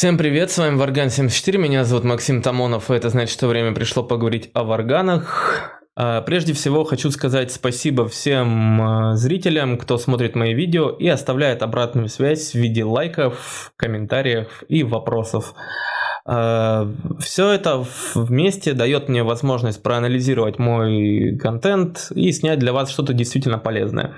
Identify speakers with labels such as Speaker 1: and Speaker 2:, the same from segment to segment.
Speaker 1: Всем привет, с вами Варган 74, меня зовут Максим Тамонов, и это значит, что время пришло поговорить о варганах. Прежде всего хочу сказать спасибо всем зрителям, кто смотрит мои видео и оставляет обратную связь в виде лайков, комментариев и вопросов. Все это вместе дает мне возможность проанализировать мой контент и снять для вас что-то действительно полезное.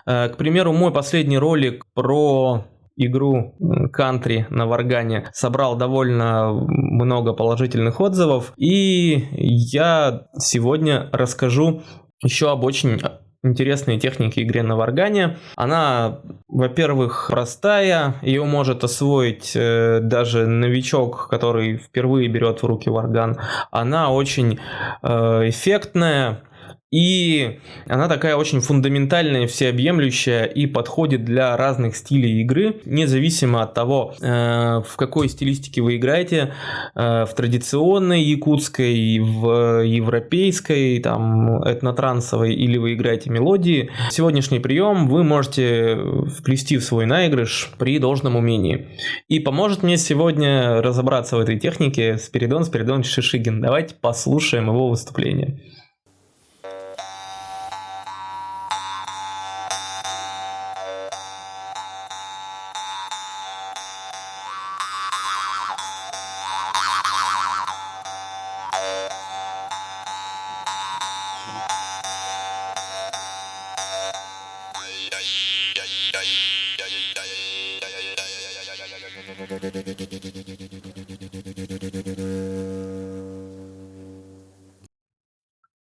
Speaker 1: К примеру, мой последний ролик про игру Country на варгане собрал довольно много положительных отзывов, и я сегодня расскажу еще об очень интересной технике игры на варгане. Она, во-первых, простая, ее может освоить даже новичок, который впервые берет в руки варган. Она очень эффектная. И она такая очень фундаментальная, всеобъемлющая и подходит для разных стилей игры, независимо от того, в какой стилистике вы играете, в традиционной якутской, в европейской, там, этнотрансовой, или вы играете мелодии. Сегодняшний прием вы можете вплести в свой наигрыш при должном умении. И поможет мне сегодня разобраться в этой технике Спиридон Спиридонович Шишигин. Давайте послушаем его выступление.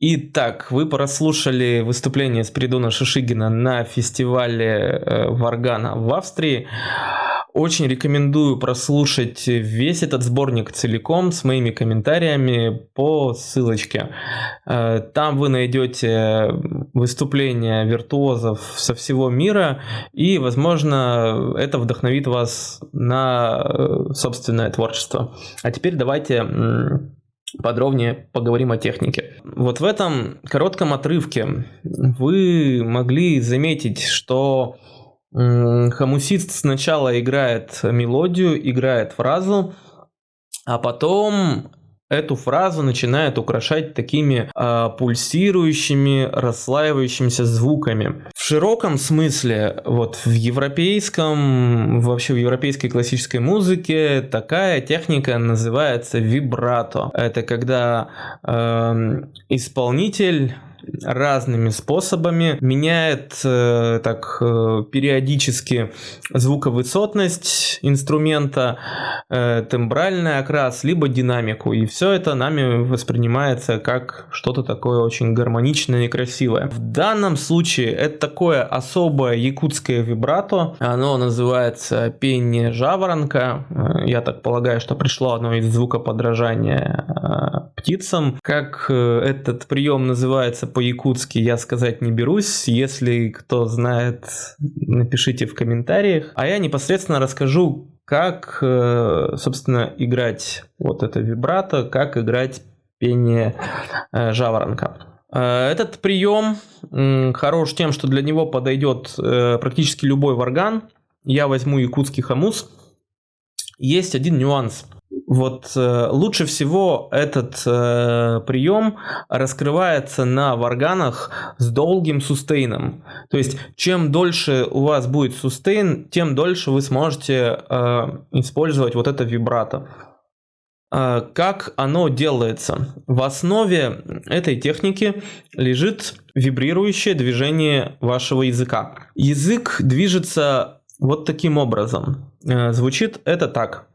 Speaker 1: Итак, вы прослушали выступление Спиридона Шишигина на фестивале варгана в Австрии. Очень рекомендую прослушать весь этот сборник целиком с моими комментариями по ссылочке. Там вы найдете выступления виртуозов со всего мира, и, возможно, это вдохновит вас на собственное творчество. А теперь давайте подробнее поговорим о технике. Вот в этом коротком отрывке вы могли заметить, что хомусист сначала играет мелодию, играет фразу, а потом эту фразу начинает украшать такими пульсирующими, расслаивающимися звуками. В широком смысле, вот в европейском, вообще в европейской классической музыке такая техника называется вибрато. Это когда исполнитель разными способами меняет периодически звуковысотность инструмента, тембральный окрас, либо динамику. И все это нами воспринимается как что-то такое очень гармоничное и красивое. В данном случае это такое особое якутское вибрато. Оно называется пение жаворонка. Я так полагаю, что пришло оно из звукоподражания птицам. Как этот прием называется по-якутски, я сказать не берусь. Если кто знает, напишите в комментариях. А я непосредственно расскажу, как, собственно, играть вот это вибрато, как играть пение жаворонка. Этот прием хорош тем, что для него подойдет практически любой варган. Я возьму якутский хомус. Есть один нюанс. Вот лучше всего этот прием раскрывается на варганах с долгим сустейном. То есть, чем дольше у вас будет сустейн, тем дольше вы сможете использовать вот это вибрато. Как оно делается? В основе этой техники лежит вибрирующее движение вашего языка. Язык движется вот таким образом. Звучит это так.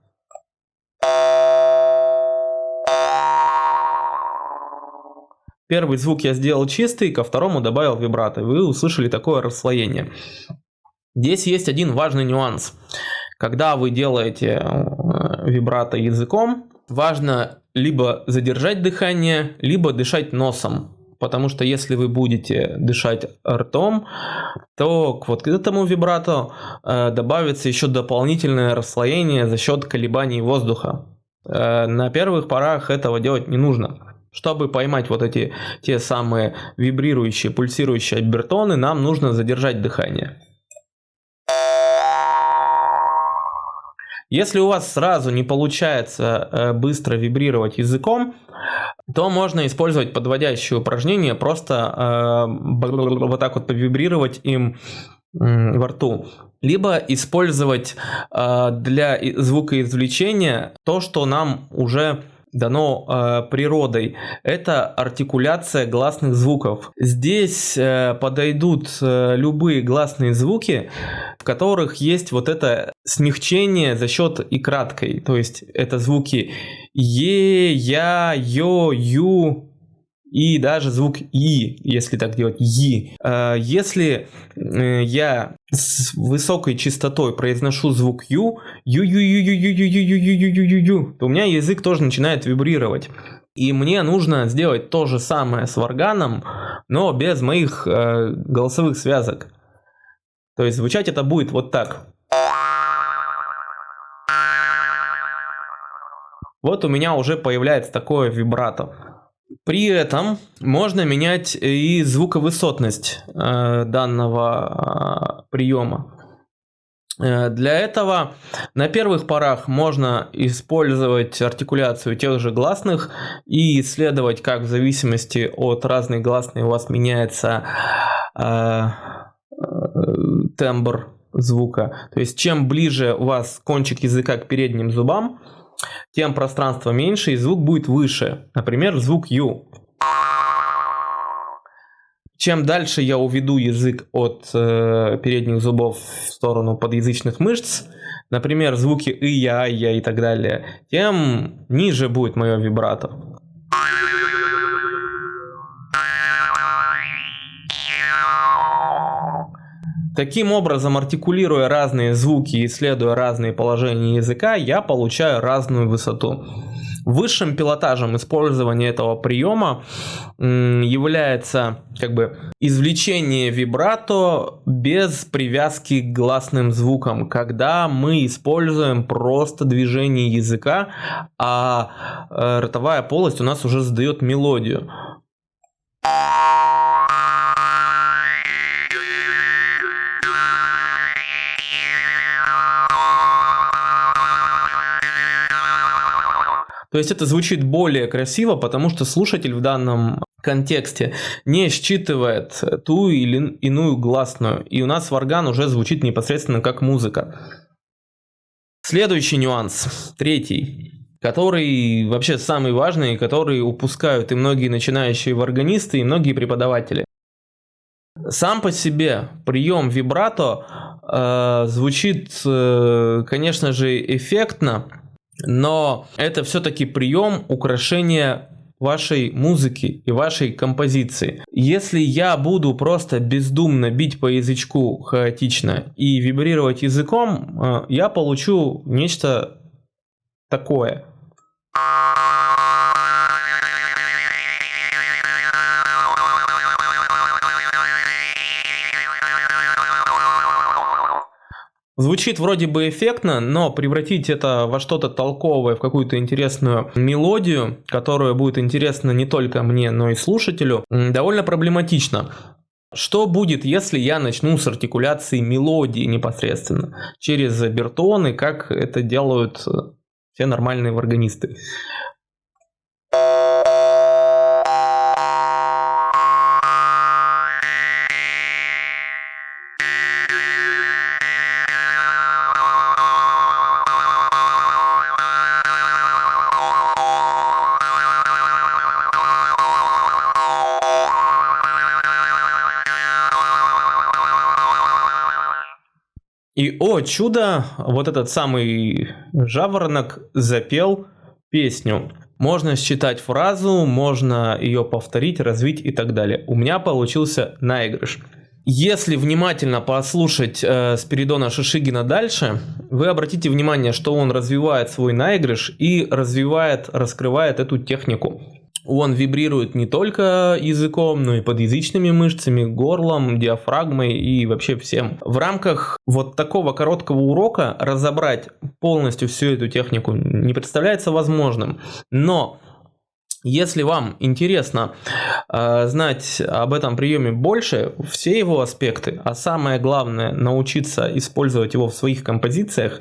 Speaker 1: Первый звук я сделал чистый, ко второму добавил вибрато. Вы услышали такое расслоение. Здесь есть один важный нюанс. Когда вы делаете вибрато языком, важно либо задержать дыхание, либо дышать носом. Потому что если вы будете дышать ртом, то к вот этому вибрато добавится еще дополнительное расслоение за счет колебаний воздуха. На первых порах этого делать не нужно. Чтобы поймать вот эти те самые вибрирующие, пульсирующие обертоны, нам нужно задержать дыхание. Если у вас сразу не получается быстро вибрировать языком, то можно использовать подводящее упражнение, просто вот так вот повибрировать им во рту. Либо использовать для звукоизвлечения то, что нам уже дано природой. Это артикуляция гласных звуков. Здесь подойдут любые гласные звуки, в которых есть вот это смягчение за счет и краткой. То есть это звуки е, я, ё, ю и даже звук и, если так делать, и. Если я с высокой частотой произношу звук ю, то у меня язык тоже начинает вибрировать. И мне нужно сделать то же самое с варганом, но без моих голосовых связок. То есть звучать это будет вот так. Вот у меня уже появляется такое вибрато. При этом можно менять и звуковысотность данного приема. Для этого на первых порах можно использовать артикуляцию тех же гласных и исследовать, как в зависимости от разной гласной у вас меняется тембр звука. То есть чем ближе у вас кончик языка к передним зубам, тем пространство меньше и звук будет выше. Например, звук ю. Чем дальше я уведу язык от передних зубов в сторону подъязычных мышц, например, звуки и, я и так далее, тем ниже будет мое вибрато. Таким образом, артикулируя разные звуки и исследуя разные положения языка, я получаю разную высоту. Высшим пилотажем использования этого приема является извлечение вибрато без привязки к гласным звукам, когда мы используем просто движение языка, а ротовая полость у нас уже задает мелодию. То есть это звучит более красиво, потому что слушатель в данном контексте не считывает ту или иную гласную. И у нас варган уже звучит непосредственно как музыка. Следующий нюанс, третий, который вообще самый важный, который упускают и многие начинающие варганисты, и многие преподаватели. Сам по себе прием вибрато звучит, конечно же, эффектно, но это все-таки прием украшения вашей музыки и вашей композиции. Если я буду просто бездумно бить по язычку хаотично и вибрировать языком, я получу нечто такое. Звучит вроде бы эффектно, но превратить это во что-то толковое, в какую-то интересную мелодию, которая будет интересна не только мне, но и слушателю, довольно проблематично. Что будет, если я начну с артикуляции мелодии непосредственно, через обертоны, как это делают все нормальные варганисты? И, о чудо, вот этот самый жаворонок запел песню. Можно считать фразу, можно ее повторить, развить и так далее. У меня получился наигрыш. Если внимательно послушать Спиридона Шишигина дальше, вы обратите внимание, что он развивает свой наигрыш и раскрывает эту технику. Он вибрирует не только языком, но и подъязычными мышцами, горлом, диафрагмой и вообще всем. В рамках вот такого короткого урока разобрать полностью всю эту технику не представляется возможным. Но Если вам интересно знать об этом приеме больше, все его аспекты, а самое главное научиться использовать его в своих композициях,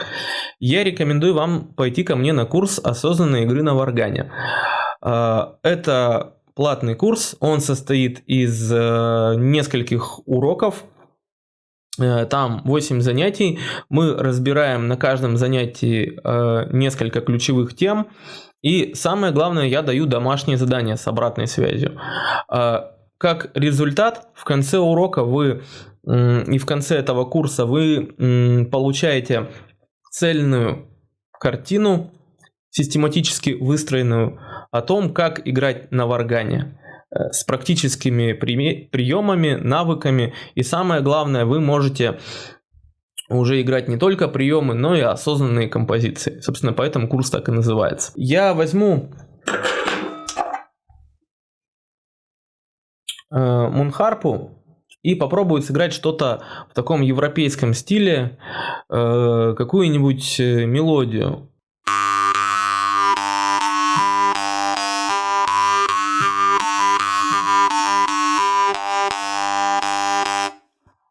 Speaker 1: я рекомендую вам пойти ко мне на курс осознанной игры на варгане. Это платный курс, он состоит из нескольких уроков. Там 8 занятий, мы разбираем на каждом занятии несколько ключевых тем. И самое главное, я даю домашние задания с обратной связью. Как результат, в конце урока и в конце этого курса вы получаете цельную картину, систематически выстроенную о том, как играть на варгане, с практическими приемами, навыками. И самое главное, вы можете уже играть не только приемы, но и осознанные композиции. Собственно, поэтому курс так и называется. Я возьму мунхарпу и попробую сыграть что-то в таком европейском стиле, какую-нибудь мелодию.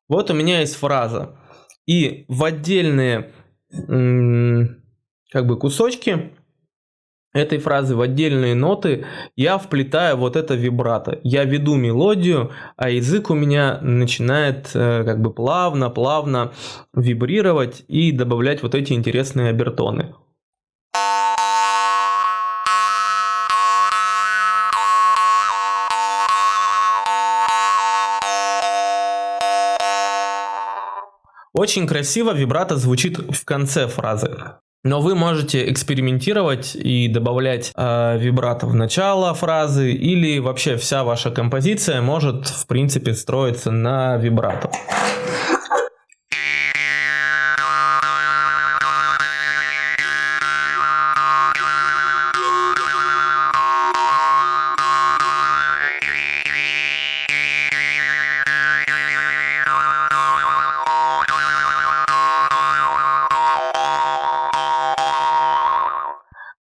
Speaker 1: Вот у меня есть фраза. И в отдельные кусочки этой фразы, в отдельные ноты я вплетаю вот это вибрато. Я веду мелодию, а язык у меня начинает плавно вибрировать и добавлять вот эти интересные обертоны. Очень красиво вибрато звучит в конце фразы. Но вы можете экспериментировать и добавлять вибрато в начало фразы, или вообще вся ваша композиция может, в принципе, строиться на вибрато.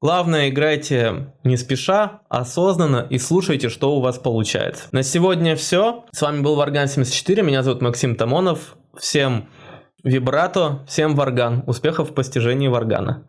Speaker 1: Главное, играйте не спеша, осознанно и слушайте, что у вас получается. На сегодня все. С вами был Варган74, меня зовут Максим Тамонов. Всем вибрато, всем варган. Успехов в постижении варгана.